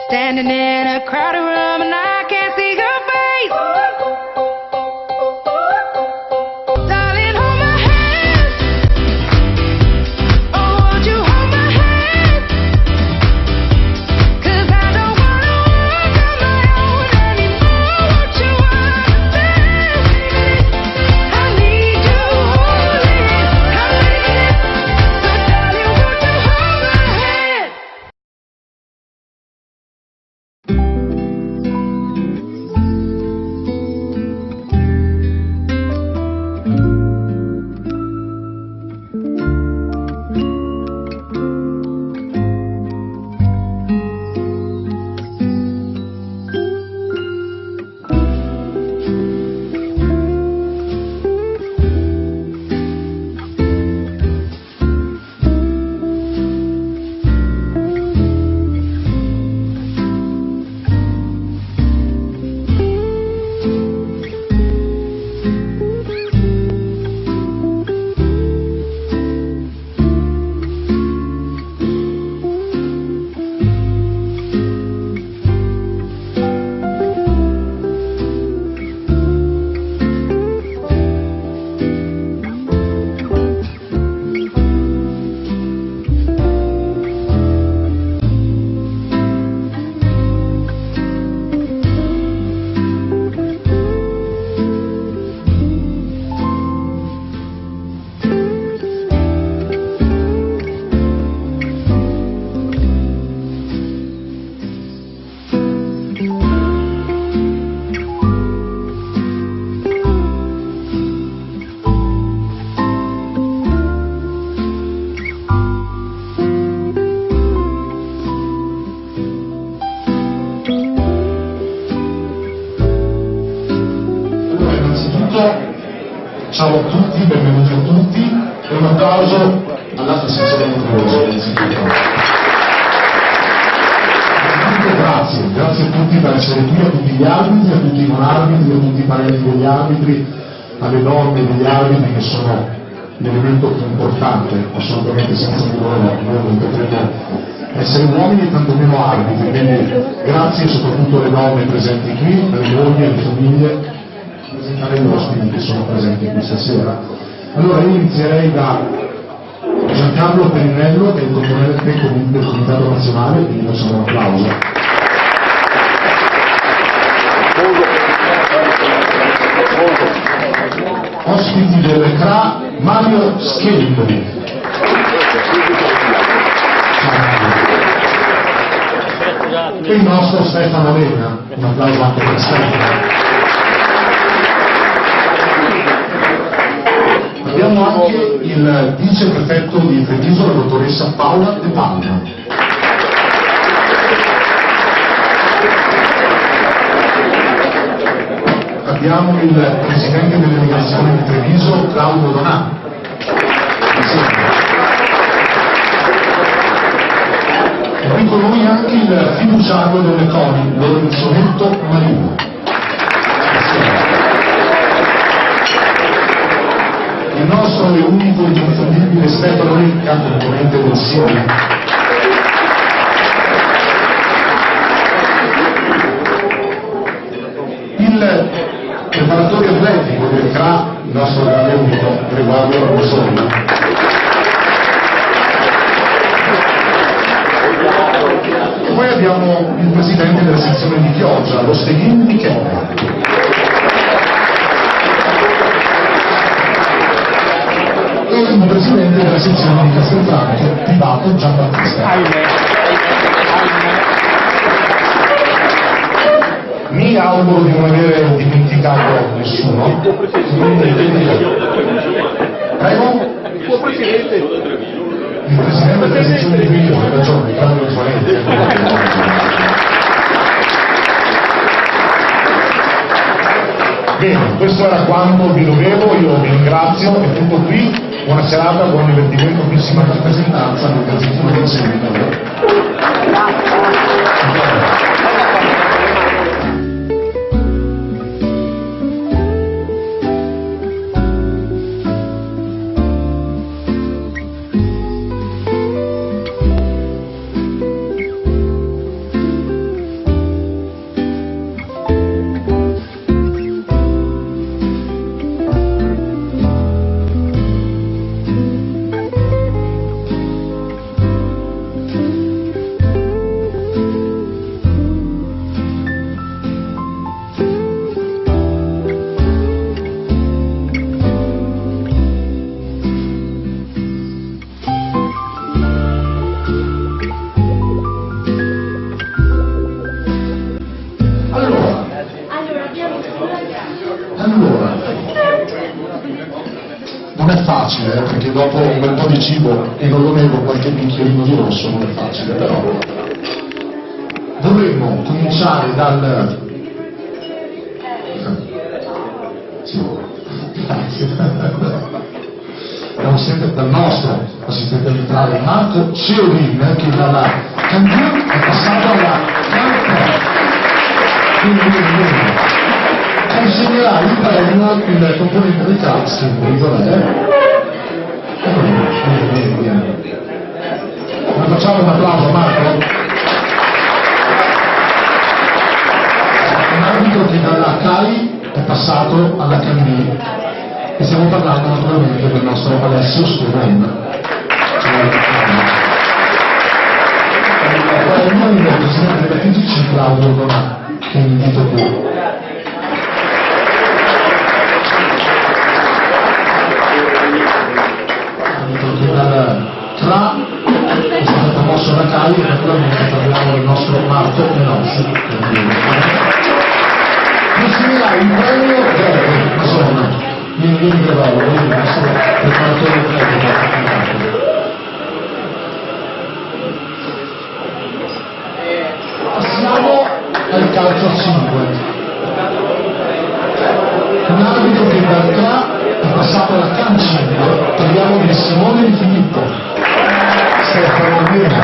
Standing in a crowded room and I can't see your face. Darling, hold my hand. Oh, won't you hold my hand? 'Cause I don't wanna walk on my own anymore. Won't you understand? I need you holding. I'm leaving it. So darling, won't you hold my hand? Ciao a tutti, benvenuti a tutti e un applauso all'associazione Monteroso innanzitutto. Grazie a tutti per essere qui, a tutti gli arbitri, a tutti i non arbitri, a tutti i parenti degli arbitri, alle donne degli arbitri che sono l'elemento più importante, assolutamente senza di loro noi non potremmo essere uomini e tantomeno arbitri, quindi grazie soprattutto alle donne presenti qui, alle mogli, alle famiglie, presentare gli ospiti che sono presenti qui stasera. Allora io inizierei da Giancarlo Perinello, che è il componente del Comitato Nazionale, quindi facciamo un applauso. Ospiti del CRA, Mario Schembri. E il nostro Stefano Lena, un applauso anche per Stefano. Abbiamo anche il viceprefetto di Treviso, la dottoressa Paola De Palma. Abbiamo il presidente della delegazione di Treviso, Claudio Donà. E qui con noi anche il fiduciario delle CONI, Lorenzonetto Marino. Il nostro e unico e inconfondibile Stefano Lecca, componente del SIRI. Il preparatore atletico del CRA, il nostro grande amico Gregorio Rossoni. Poi abbiamo il presidente della sezione di Chioggia, lo Steghin Michele. E il presidente della sezione di Castelfranco, privato Giambattista. Mi auguro di non aver dimenticato nessuno. Prego? Il presidente della sezione di Viglio, ha ragione, Claudio Zonetti. Bene, questo era quanto vi dovevo, io vi ringrazio, è tutto qui. Buona serata, buon divertimento, buonissima rappresentanza, non capitolo del seguito. facile, perché dopo un bel po' di cibo, e non lo nego, qualche bicchierino di rosso non è facile, però dovremmo cominciare dal... Sì, grazie. Dal nostro assistente militare Marco Ceolin, che dalla Cantù è passato alla Cantù. Quindi consegnerà il premio il componente del CAPS, che ma facciamo un applauso a Marco. Un arbitro che dalla CAI è passato alla CANI, e stiamo parlando naturalmente del nostro Alessio Sturen. Il premio il presidente della TGC Claudio Donà, che invito qui. Dal CRA è stato promosso da CAI, e naturalmente parliamo del nostro Marco Menossi. Consegnerà il premio Verde, insomma, vieni Grevallo, il nostro preparatore Verde. Passiamo al calcio a 5. Un arbitro che dal CRA è passato alla CAN 5, parliamo di Simone Di Filippo. Stefano Almeno.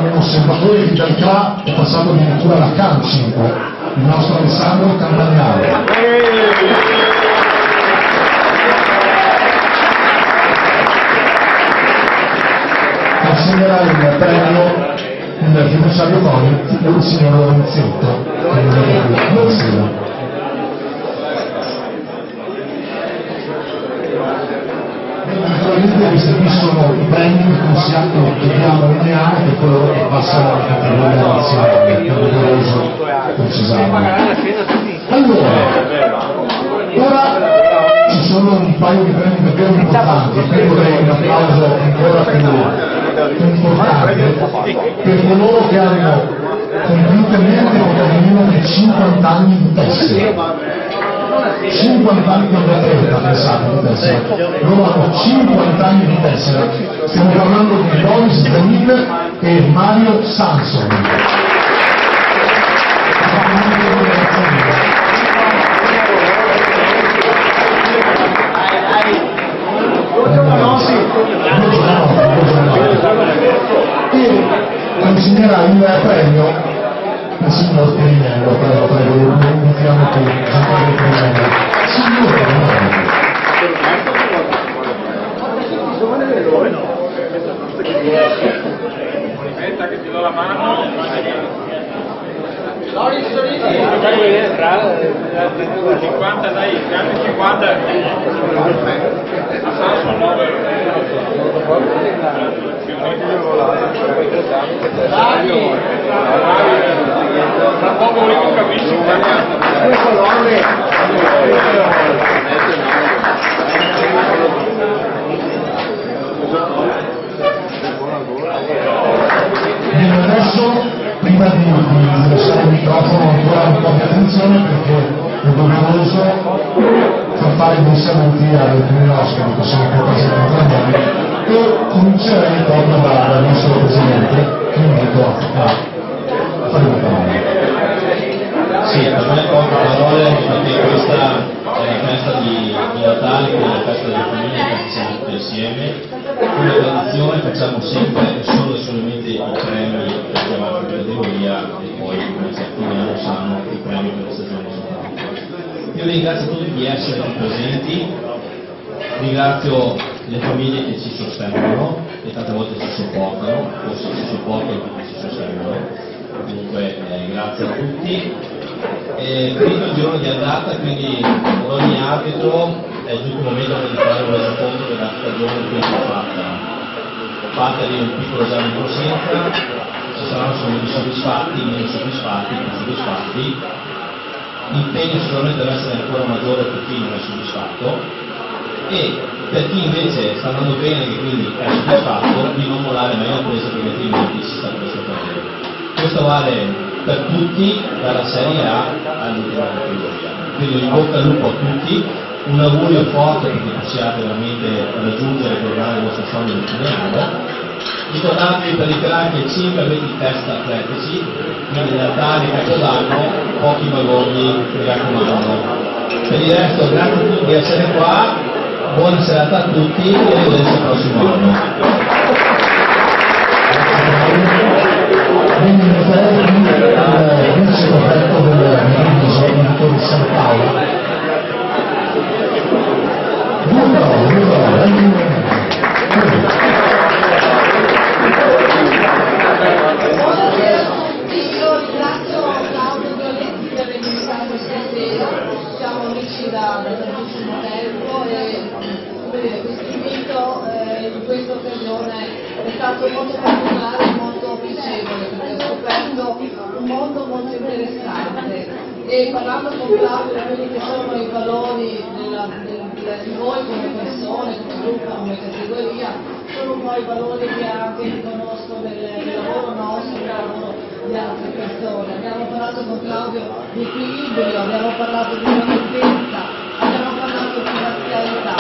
Un osservatore che dal CRA è passato addirittura alla CAN 5, il nostro Alessandro Campagnaro. Consegnerà il premio il fiduciario Toni, il signor Lorenzetto. Buonasera. Naturalmente questi qui sono i premi che diamo ogni anno, che quello che passano alla categoria nazionale, è doveroso precisarlo. Allora, ora ci sono un paio di premi davvero importanti, e qui vorrei un applauso ancora più importante per coloro che hanno compiuto meno di 50 anni di tessera. 50 anni di tessera, pensate, di tessera. Loro hanno 50 anni di tessera. Stiamo parlando di Doris Danil e Mario Sanson. E consegnerà il premio il signor Pirinello, prego, lo invitiamo qui, signor Pirinello. Signor Pirinello. Aspetta che ti do la mano. Doris, 50 dai, anche 50. A Sanso 9. Tra poco non capisci. Bene, adesso prima di lasciare il microfono ancora un po' di attenzione, perché è doveroso far fare dei saluti ai primi ospiti che sono qui presenti tra noi, e comincerei proprio dal nostro presidente, che invito a fare una parola. Sì, per me poche parole, perché questa è la festa di Natale, che è la festa delle famiglie che siamo tutti insieme. Come tradizione facciamo sempre solo e solamente i premi per chiamare la categoria, e poi, come certi anni sanno, i premi per la stagione soltanto. Io ringrazio tutti di essere qui presenti, ringrazio le famiglie che ci sostengono, e tante volte ci supportano, forse ci supportano perché ci sostengono. Comunque grazie a tutti. Finito il girone di andata, quindi per ogni arbitro è il giusto momento per fare un resoconto della stagione che si è fatta di un piccolo esame di coscienza. Ci saranno soddisfatti, meno soddisfatti, più soddisfatti. L'impegno sicuramente deve essere ancora maggiore per chi non è soddisfatto, e per chi invece sta andando bene e quindi è soddisfatto di non mollare mai la presa perché altrimenti si sta presto perdendo. Questo vale per tutti dalla Serie A all'ultima categoria. Quindi in bocca al lupo a tutti, un augurio forte perché possiate veramente raggiungere e lograre il vostro sogno di fine anno. Ricordatevi per ritirare che 5 avete i test atletici, quindi Natale e Capodanno, pochi vagoni, mi raccomando. Per il resto grazie a tutti di essere qua, buona serata a tutti e arrivederci al prossimo anno. Quindi il vice prefetto del Museo di San Paolo. Buonasera a tutti, io ringrazio Claudio Violetti per avermi invitato stasera, siamo amici da tantissimo tempo e questo invito in questa occasione è stato molto particolare e molto piacevole perché ho scoperto un mondo molto interessante e parlando con Claudio di quelli che sono i valori di voi come persone, come gruppo, come categoria, sono un po' i valori che anche riconosco del lavoro nostro, del lavoro di altre persone. Abbiamo parlato con Claudio di equilibrio, abbiamo parlato di conoscenza, abbiamo parlato di razzialità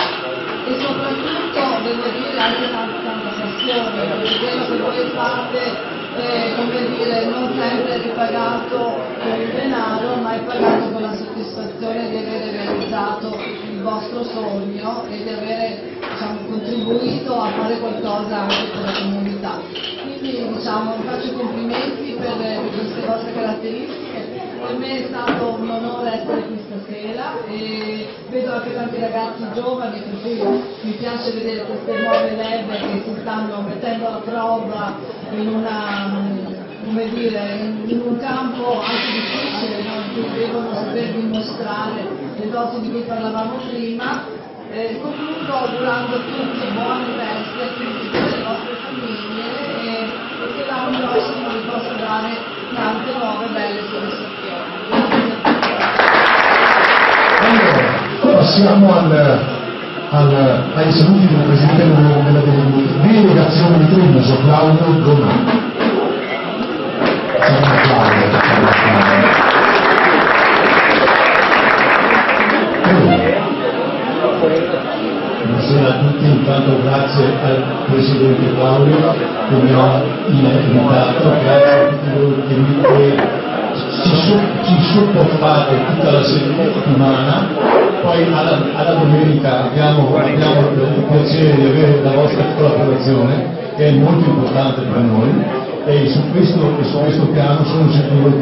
e soprattutto, devo dire, anche tanta passione, perché quello che voi fate come dire, non sempre è ripagato con il denaro, ma è pagato con la soddisfazione di avere realizzato il vostro sogno e di avere contribuito a fare qualcosa anche per la comunità. Quindi vi faccio complimenti per queste vostre caratteristiche. Per me è stato un onore essere qui stasera e vedo anche tanti ragazzi giovani, per cui mi piace vedere queste nuove leve che si stanno mettendo alla prova in un campo anche difficile, in cui devono saper dimostrare le doti di cui parlavamo prima. Concludo augurando a tutti buone feste, a tutte le vostre famiglie e che l'anno prossimo vi possa dare tante nuove belle soddisfazioni. Allora, passiamo ai saluti del Presidente della delegazione di Treviso, Claudio Donato. Buonasera a tutti, intanto grazie al Presidente Claudio che mi ha invitato, grazie a tutti voi che ci supportate tutta la settimana, poi alla domenica abbiamo il piacere di avere la vostra collaborazione che è molto importante per noi e su questo piano sono sicuro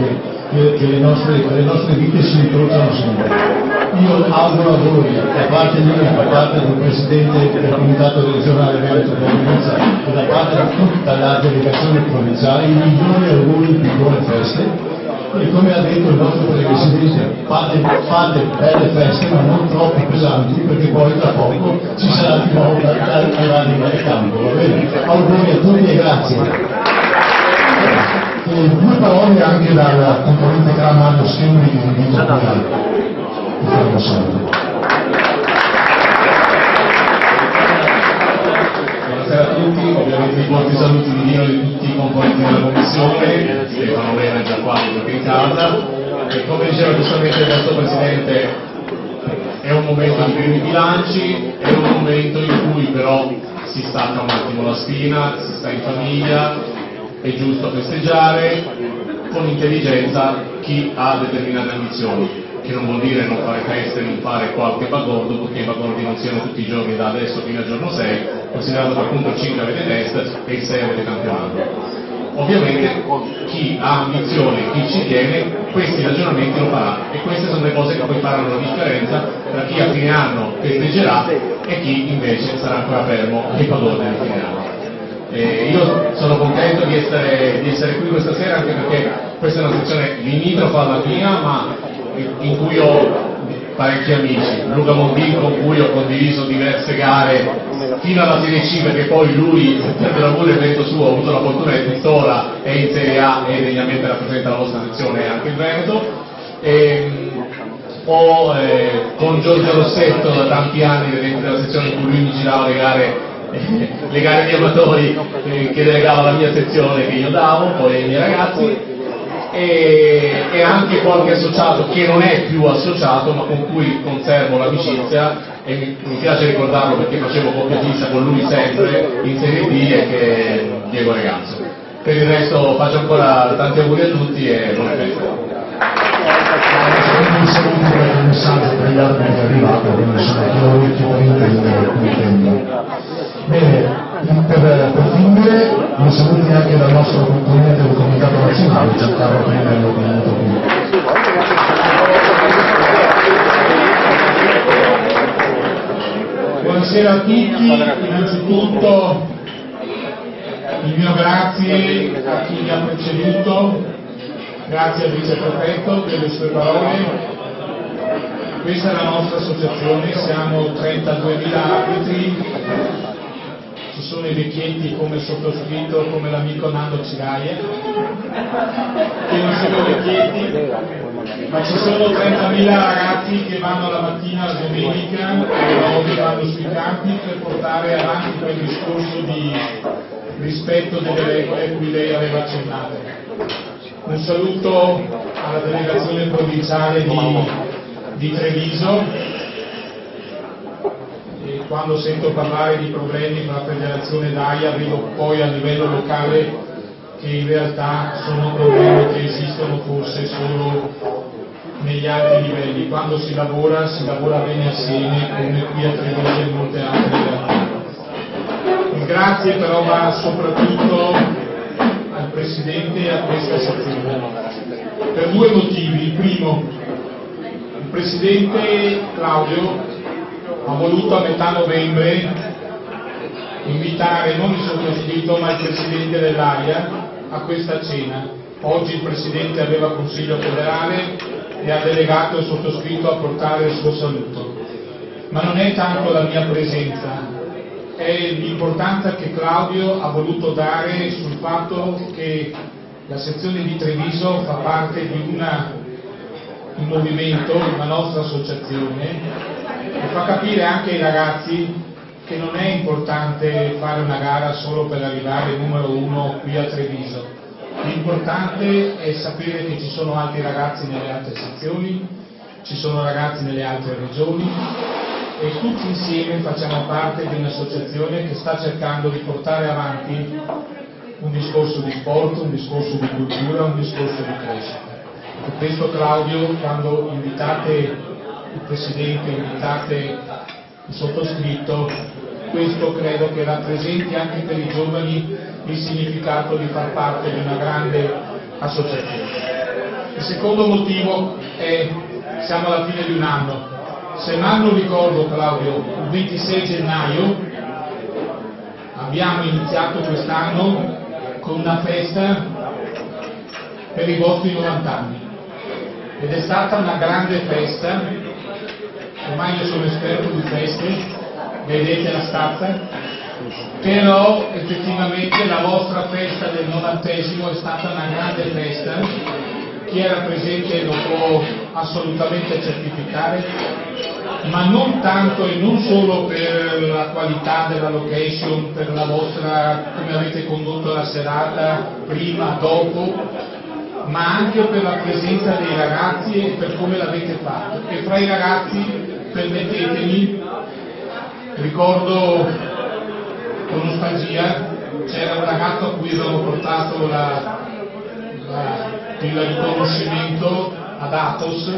che le nostre vite si incrociano sempre. Io auguro a voi, da parte mia, da parte del Presidente del Comitato regionale Veneto Provincia e da parte di tutta la delegazione provinciale, i migliori auguri di buone feste. E come ha detto il nostro Presidente, fate belle feste ma non troppo pesanti perché poi tra poco ci sarà di nuovo all'anima del campo, va bene? Auguri a tutti e grazie. Due parole anche dal componente Gran Mario Schembri che vi invito a Buonasera a tutti, ovviamente i molti saluti di Dio di tutti i componenti della Commissione, Stefano Bene già qua gioca in casa, e come diceva giustamente il nostro Presidente è un momento di primi bilanci, è un momento in cui però si stacca un attimo la spina, si sta in famiglia, è giusto festeggiare con intelligenza chi ha determinate ambizioni, che non vuol dire non fare feste, non fare qualche bagordo, perché i bagordi non siano tutti i giorni da adesso fino al giorno 6, considerando che appunto il 5 avete test e il 6 avete campionato. Ovviamente chi ha ambizione, chi ci tiene, questi ragionamenti lo farà e queste sono le cose che poi faranno la differenza tra chi a fine anno festeggerà e chi invece sarà ancora fermo ai bagordi di fine anno. Io sono contento di essere qui questa sera anche perché questa è una sezione limitrofa alla mia, ma in cui ho parecchi amici, Luca Mondin con cui ho condiviso diverse gare fino alla Serie C perché poi lui per lavoro e evento suo ha avuto la fortuna e tuttora è in Serie A e degnamente rappresenta la vostra sezione e anche il Veneto. o con Giorgio Rossetto da tanti anni, vedete la sezione in cui lui mi girava le gare di amatori che delegava la mia sezione che io davo, poi ai miei ragazzi, e anche qualche associato che non è più associato ma con cui conservo l'amicizia, e mi piace ricordarlo perché facevo coppia fissa con lui sempre in Serie B, e che è Diego Regazzo. Per il resto faccio ancora tanti auguri a tutti e buone feste. Un saluto per il messaggio per gli altri che è arrivato, quindi sono io intendo. Bene, per finire, un saluto anche dal nostro componente del Comitato Nazionale, Giancarlo Pininello, che è venuto qui. Buonasera a tutti, innanzitutto il mio grazie a chi mi ha preceduto, grazie al viceprefetto per le sue parole. Questa è la nostra associazione, siamo 32.000 arbitri, ci sono i vecchietti come il sottoscritto, come l'amico Nando Cigaia, che non sono vecchietti, ma ci sono 30.000 ragazzi che vanno la mattina, la domenica, e che vanno sui campi per portare avanti quel discorso di rispetto delle regole a cui lei aveva accennato. Un saluto alla delegazione provinciale di Treviso. E quando sento parlare di problemi con la federazione d'AIA vedo poi a livello locale che in realtà sono problemi che esistono forse solo negli altri livelli. Quando si lavora bene assieme, come qui a Treviso e in molte altre realtà. Il grazie però va soprattutto al Presidente e a questa sezione, per due motivi. Il primo, il Presidente Claudio ha voluto a metà novembre invitare non il sottoscritto ma il Presidente dell'AIA a questa cena. Oggi il Presidente aveva Consiglio federale e ha delegato il sottoscritto a portare il suo saluto. Ma non è tanto la mia presenza, è l'importanza che Claudio ha voluto dare sul fatto che la sezione di Treviso fa parte di un movimento, una nostra associazione, e fa capire anche ai ragazzi che non è importante fare una gara solo per arrivare numero uno qui a Treviso. L'importante è sapere che ci sono altri ragazzi nelle altre sezioni, ci sono ragazzi nelle altre regioni, e tutti insieme facciamo parte di un'associazione che sta cercando di portare avanti un discorso di sport, un discorso di cultura, un discorso di crescita. Per questo Claudio, quando invitate il Presidente, invitate il sottoscritto, questo credo che rappresenti anche per i giovani il significato di far parte di una grande associazione. Il secondo motivo è siamo alla fine di un anno. Se mal non ricordo, Claudio, il 26 gennaio abbiamo iniziato quest'anno con una festa per i vostri 90 anni ed è stata una grande festa. Ormai io sono esperto di feste, vedete la stazza, però effettivamente la vostra festa del 90° è stata una grande festa. Chi era presente lo può assolutamente certificare, ma non tanto e non solo per la qualità della location, per la vostra, come avete condotto la serata, prima, dopo, ma anche per la presenza dei ragazzi e per come l'avete fatto. E fra i ragazzi, permettetemi, ricordo con nostalgia, c'era un ragazzo a cui avevamo portato il riconoscimento ad Athos,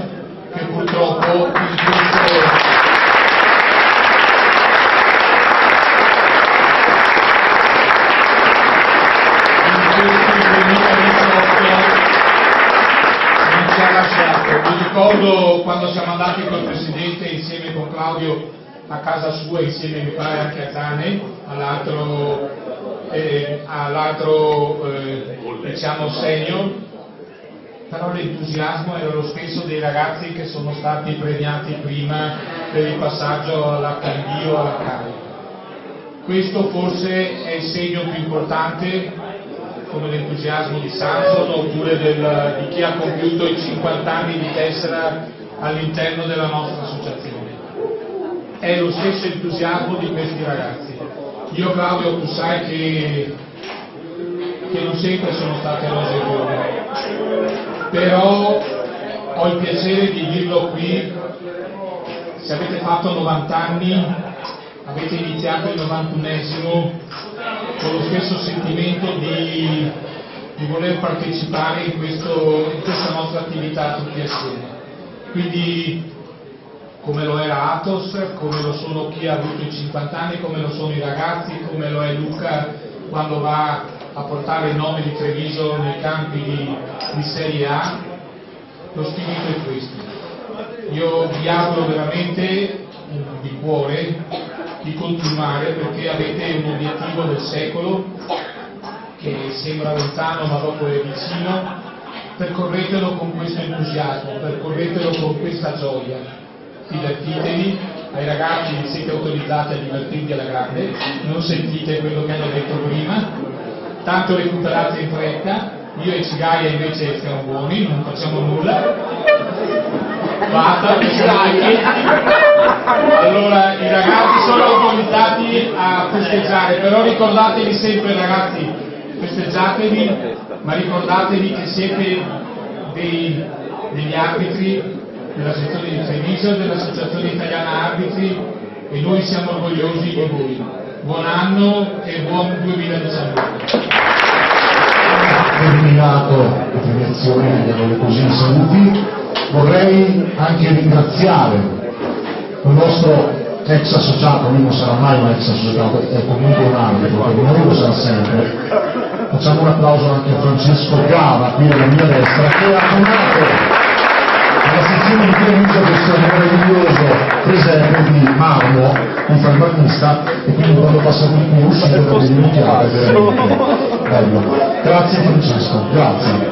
che purtroppo in questo 2018 non ci ha lasciato. Mi ricordo quando siamo andati col Presidente insieme con Claudio a casa sua, insieme mi pare anche a Cane, all'altro diciamo senior, però l'entusiasmo era lo stesso dei ragazzi che sono stati premiati prima per il passaggio all'HB o alla CAI. Questo forse è il segno più importante, come l'entusiasmo di Samson oppure di chi ha compiuto i 50 anni di tessera all'interno della nostra associazione. È lo stesso entusiasmo di questi ragazzi. Io, Claudio, tu sai che non sempre sono state rose e fiori, però ho il piacere di dirlo qui: se avete fatto 90 anni, avete iniziato il 91esimo con lo stesso sentimento di voler partecipare in questa nostra attività tutti assieme. Quindi, come lo era Athos, come lo sono chi ha avuto i 50 anni, come lo sono i ragazzi, come lo è Luca quando va a portare il nome di Treviso nei campi di Serie A, lo spirito è questo. Io vi auguro veramente di cuore di continuare, perché avete un obiettivo del secolo che sembra lontano ma dopo è vicino. Percorretelo con questo entusiasmo, percorretelo con questa gioia, divertitevi, ai ragazzi siete autorizzati a divertirvi alla grande, non sentite quello che hanno detto prima, tanto recuperate in fretta. Io e Cigaia invece siamo buoni, non facciamo nulla, basta, allora i ragazzi sono autorizzati a festeggiare, però ricordatevi sempre, ragazzi, festeggiatevi, ma ricordatevi che siete degli arbitri della sezione di Treviso, dell'Associazione Italiana Arbitri, e noi siamo orgogliosi di voi. Buon anno e buon 2019. Terminato le premiazioni, andiamo così in saluti. Vorrei anche ringraziare il nostro ex associato, lui non sarà mai un ex associato, è comunque un arbitro, per noi lo sarà sempre. Facciamo un applauso anche a Francesco Gava, qui alla mia destra, che ha donato alla sezione di Treviso questo meraviglioso presepe di marmo di farmacista, e quindi quando passa qui uscire da delle minchiate, veramente bello. Grazie Francesco, grazie.